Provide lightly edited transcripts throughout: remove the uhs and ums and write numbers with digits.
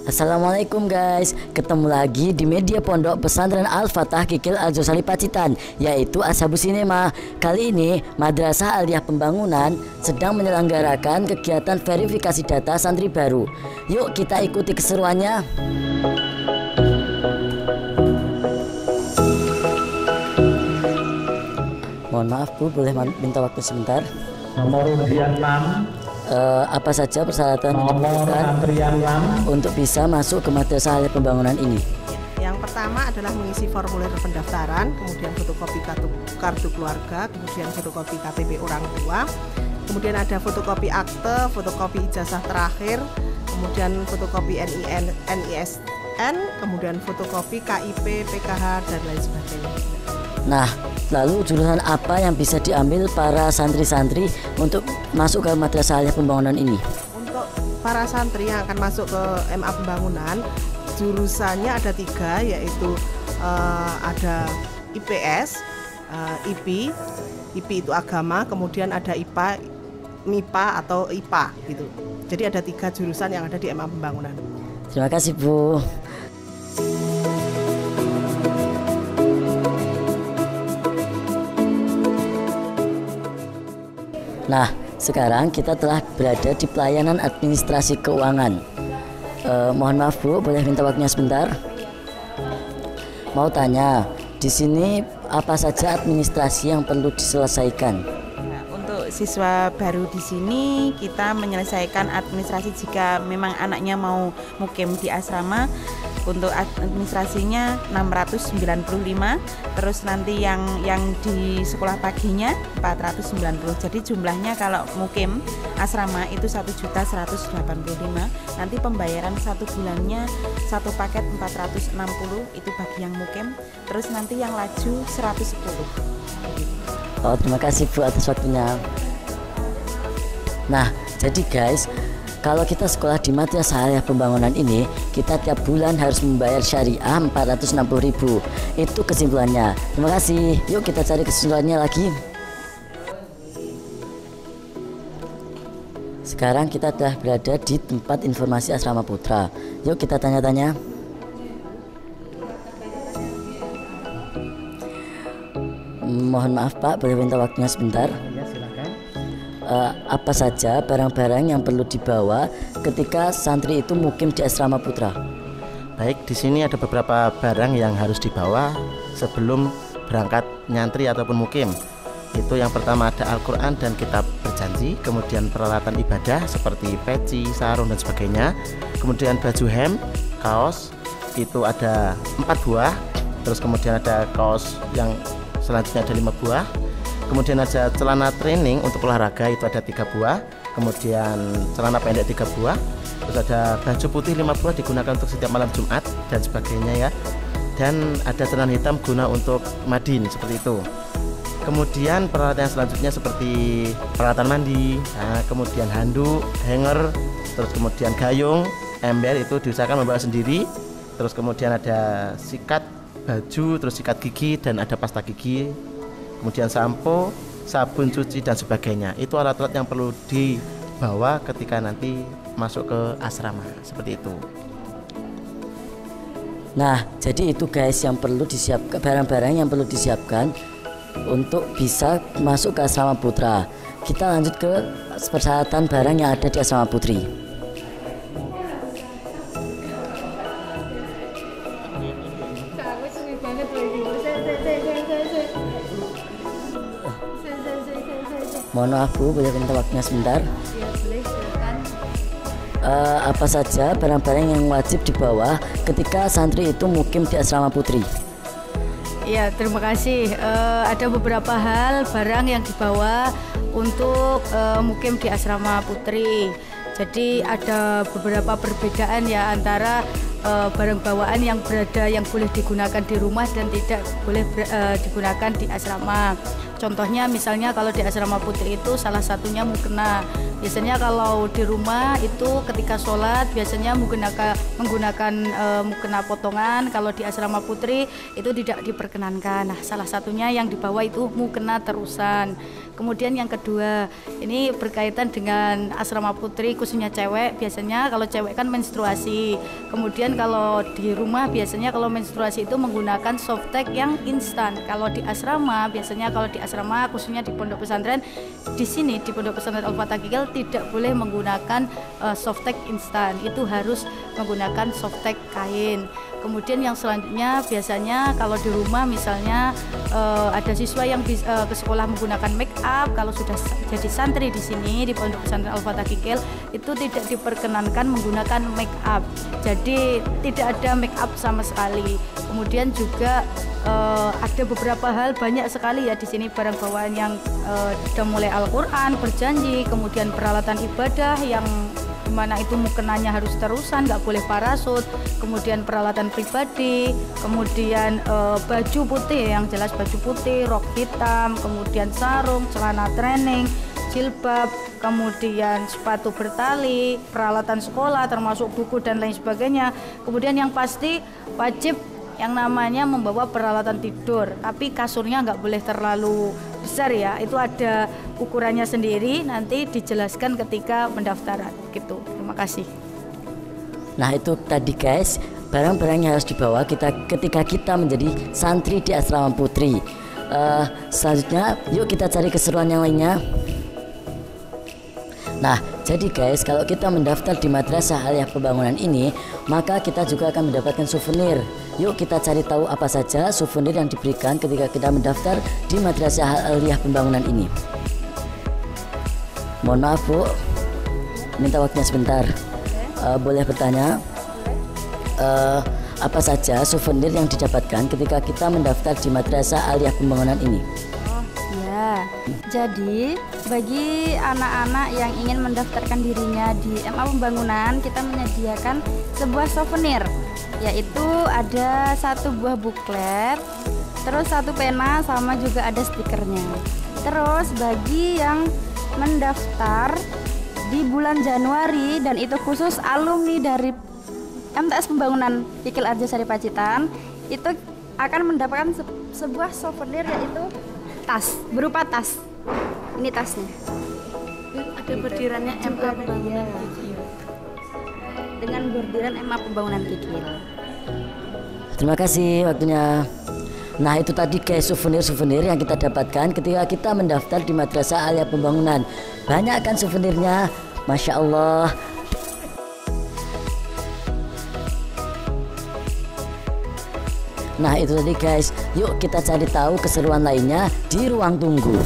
Assalamualaikum guys, ketemu lagi di media pondok pesantren Al-Fatah Kikil Al-Josali Pacitan, yaitu Ashabus Sinema. Kali ini Madrasah Aliyah Pembangunan sedang menyelenggarakan kegiatan verifikasi data santri baru. Yuk kita ikuti keseruannya. Mohon maaf Bu, boleh minta waktu sebentar? Nomor undian 6. Apa saja persyaratan untuk bisa masuk ke Madrasah Aliyah Pembangunan ini? Yang pertama adalah mengisi formulir pendaftaran, kemudian fotokopi kartu keluarga, kemudian fotokopi KTP orang tua, kemudian ada fotokopi akte, fotokopi ijazah terakhir, kemudian fotokopi NISN, kemudian fotokopi KIP, PKH, dan lain sebagainya. Nah, lalu jurusan apa yang bisa diambil para santri-santri untuk masuk ke Madrasah Aliyah Pembangunan ini? Untuk para santri yang akan masuk ke MA Pembangunan, jurusannya ada 3, yaitu ada IPS, IP itu agama, kemudian ada IPA, MIPA atau IPA gitu. Jadi ada 3 jurusan yang ada di MA Pembangunan. Terima kasih Bu. Nah, sekarang kita telah berada di pelayanan administrasi keuangan. Mohon maaf Bu, boleh minta waktunya sebentar? Mau tanya, di sini apa saja administrasi yang perlu diselesaikan? Untuk siswa baru di sini kita menyelesaikan administrasi jika memang anaknya mau mukim di asrama. Untuk administrasinya 695, terus nanti yang di sekolah paginya 490. Jadi jumlahnya kalau mukim asrama itu 1.185. Nanti pembayaran 1 bulannya 1 paket 460 itu bagi yang mukim. Terus nanti yang laju 110. Oh, terima kasih Bu atas waktunya. Nah, jadi guys, kalau kita sekolah di Madrasah Aliyah Pembangunan ini, kita tiap bulan harus membayar syariah 460.000. Itu kesimpulannya. Terima kasih. Yuk kita cari kesimpulannya lagi. Sekarang kita telah berada di tempat informasi Asrama Putra. Yuk kita tanya-tanya. Mohon maaf Pak, boleh minta waktunya sebentar? Ya, silakan. Apa saja barang-barang yang perlu dibawa ketika santri itu mukim di Asrama Putra? Baik, di sini ada beberapa barang yang harus dibawa sebelum berangkat nyantri ataupun mukim. Itu yang pertama ada Al-Quran dan kitab berjanji, kemudian peralatan ibadah seperti peci, sarung dan sebagainya. Kemudian baju hem, kaos, itu ada 4 buah. Terus kemudian ada kaos yang selanjutnya ada 5 buah. Kemudian ada celana training untuk olahraga itu ada 3 buah. Kemudian celana pendek 3 buah. Terus ada baju putih 5 buah digunakan untuk setiap malam Jumat dan sebagainya ya. Dan ada celana hitam guna untuk madin seperti itu. Kemudian peralatan yang selanjutnya seperti peralatan mandi, nah, kemudian handuk, hanger, terus kemudian gayung, ember itu diusahakan membawa sendiri. Terus kemudian ada sikat baju, terus sikat gigi dan ada pasta gigi. Kemudian sampo, sabun cuci dan sebagainya. Itu alat-alat yang perlu dibawa ketika nanti masuk ke asrama seperti itu. Nah, jadi itu guys yang perlu disiapkan, barang-barang yang perlu disiapkan untuk bisa masuk ke Asrama Putra. Kita lanjut ke persyaratan barang yang ada di Asrama Putri. Mohon maaf Bu, boleh minta waktunya sebentar? Ya, boleh, silakan. Apa saja barang-barang yang wajib dibawa ketika santri itu mukim di Asrama Putri? Ya, terima kasih. Ada beberapa hal barang yang dibawa untuk mukim di Asrama Putri. Jadi ada beberapa perbedaan ya antara barang bawaan yang boleh digunakan di rumah dan tidak boleh digunakan di asrama. Contohnya misalnya kalau di asrama putri itu salah satunya mukena. Biasanya kalau di rumah itu ketika sholat biasanya menggunakan mukena potongan. Kalau di asrama putri itu tidak diperkenankan. Nah, salah satunya yang dibawa itu mukena terusan. Kemudian yang kedua, ini berkaitan dengan asrama putri khususnya cewek. Biasanya kalau cewek kan menstruasi. Kemudian kalau di rumah biasanya kalau menstruasi itu menggunakan softtek yang instan. Kalau di asrama biasanya kalau di asrama khususnya di pondok pesantren di sini di pondok pesantren Al-Fatah Kikil tidak boleh menggunakan softtek instan. Itu harus menggunakan softtek kain. Kemudian yang selanjutnya biasanya kalau di rumah misalnya ada siswa yang ke sekolah menggunakan make up, kalau sudah jadi santri di sini di pondok pesantren Al-Fatah Kikil itu tidak diperkenankan menggunakan make up. Jadi tidak ada make up sama sekali. Kemudian juga ada beberapa hal banyak sekali ya di sini barang bawaan yang sudah mulai Al-Quran, berjanji, kemudian peralatan ibadah yang dimana itu mukenanya harus terusan, nggak boleh parasut, kemudian peralatan pribadi, kemudian baju putih, yang jelas baju putih, rok hitam, kemudian sarung, celana training, jilbab, kemudian sepatu bertali, peralatan sekolah termasuk buku dan lain sebagainya. Kemudian yang pasti wajib yang namanya membawa peralatan tidur, tapi kasurnya nggak boleh terlalu besar ya, itu ada ukurannya sendiri, nanti dijelaskan ketika pendaftaran gitu. Terima kasih. Nah itu tadi guys, barang-barang yang harus dibawa ketika kita menjadi santri di asrama putri. Selanjutnya yuk kita cari keseruan yang lainnya. Nah, jadi guys, kalau kita mendaftar di Madrasah Aliyah Pembangunan ini, maka kita juga akan mendapatkan souvenir. Yuk kita cari tahu apa saja souvenir yang diberikan ketika kita mendaftar di Madrasah Aliyah Pembangunan ini. Mohon maaf Bu, minta waktunya sebentar. Boleh bertanya? Apa saja souvenir yang didapatkan ketika kita mendaftar di Madrasah Aliyah Pembangunan ini? Jadi bagi anak-anak yang ingin mendaftarkan dirinya di MA Pembangunan, kita menyediakan sebuah souvenir, yaitu ada 1 buah buklet, terus 1 pena, sama juga ada stikernya. Terus bagi yang mendaftar di bulan Januari, dan itu khusus alumni dari MTS Pembangunan Kikil Arjosari Pacitan, itu akan mendapatkan sebuah souvenir, yaitu tas, berupa tas. Ini tasnya. Ada bordirannya MA Pembangunan Kikil. Dengan bordiran MA Pembangunan Kikil. Terima kasih waktunya. Nah itu tadi guys souvenir-souvenir yang kita dapatkan ketika kita mendaftar di Madrasah Aliyah Pembangunan. Banyak kan souvenirnya, Masya Allah. Nah itu tadi guys, yuk kita cari tahu keseruan lainnya di ruang tunggu.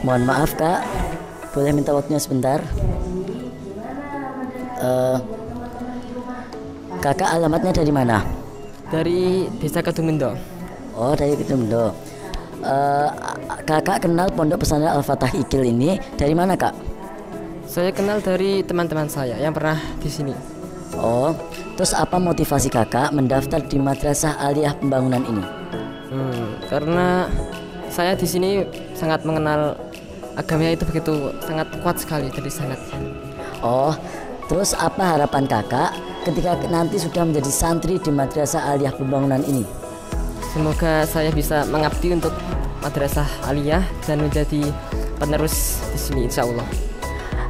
Mohon maaf Kak, boleh minta waktunya sebentar? Kakak alamatnya dari mana? Dari Desa Kedungendo. Oh dari Kedungendo. Kakak kenal Pondok Pesantren Al-Fatah Kikil ini dari mana Kak? Saya kenal dari teman-teman saya yang pernah di sini. Oh, terus apa motivasi kakak mendaftar di Madrasah Aliyah Pembangunan ini? Karena saya di sini sangat mengenal agamanya, itu begitu sangat kuat sekali dari sangat. Oh, terus apa harapan kakak ketika nanti sudah menjadi santri di Madrasah Aliyah Pembangunan ini? Semoga saya bisa mengabdi untuk Madrasah Aliyah dan menjadi penerus di sini, insya Allah.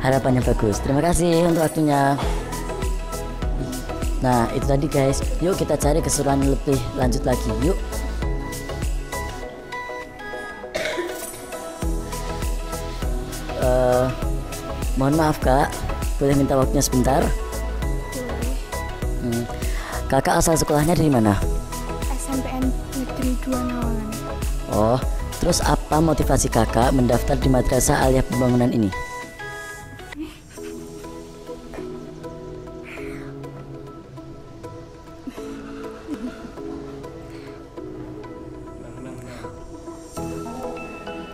Harapannya bagus. Terima kasih untuk waktunya. Nah itu tadi guys, yuk kita cari keseruan lebih lanjut lagi. Yuk. Mohon maaf Kak, boleh minta waktunya sebentar? Kakak asal sekolahnya dari mana? SMPN Negeri 2 Nawangan. Oh, terus apa motivasi kakak mendaftar di Madrasah Aliyah Pembangunan ini?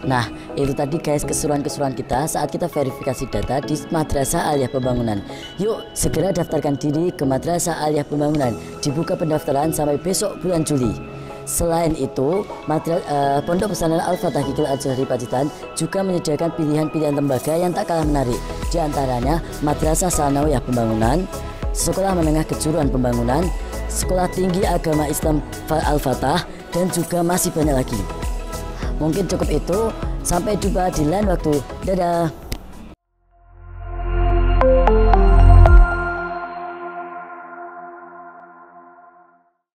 Nah, itu tadi guys keseruan-keseruan kita saat kita verifikasi data di Madrasah Aliyah Pembangunan. Yuk, segera daftarkan diri ke Madrasah Aliyah Pembangunan. Dibuka pendaftaran sampai besok bulan Juli. Selain itu, Pondok Pesantren Al-Fatah Kikil Al-Azhari Pacitan juga menyediakan pilihan-pilihan lembaga yang tak kalah menarik. Di antaranya Madrasah Sanawiyah Pembangunan, Sekolah Menengah Kejuruan Pembangunan, Sekolah Tinggi Agama Islam Al-Fatah, dan juga masih banyak lagi. Mungkin cukup itu. Sampai jumpa di lain waktu. Dadah.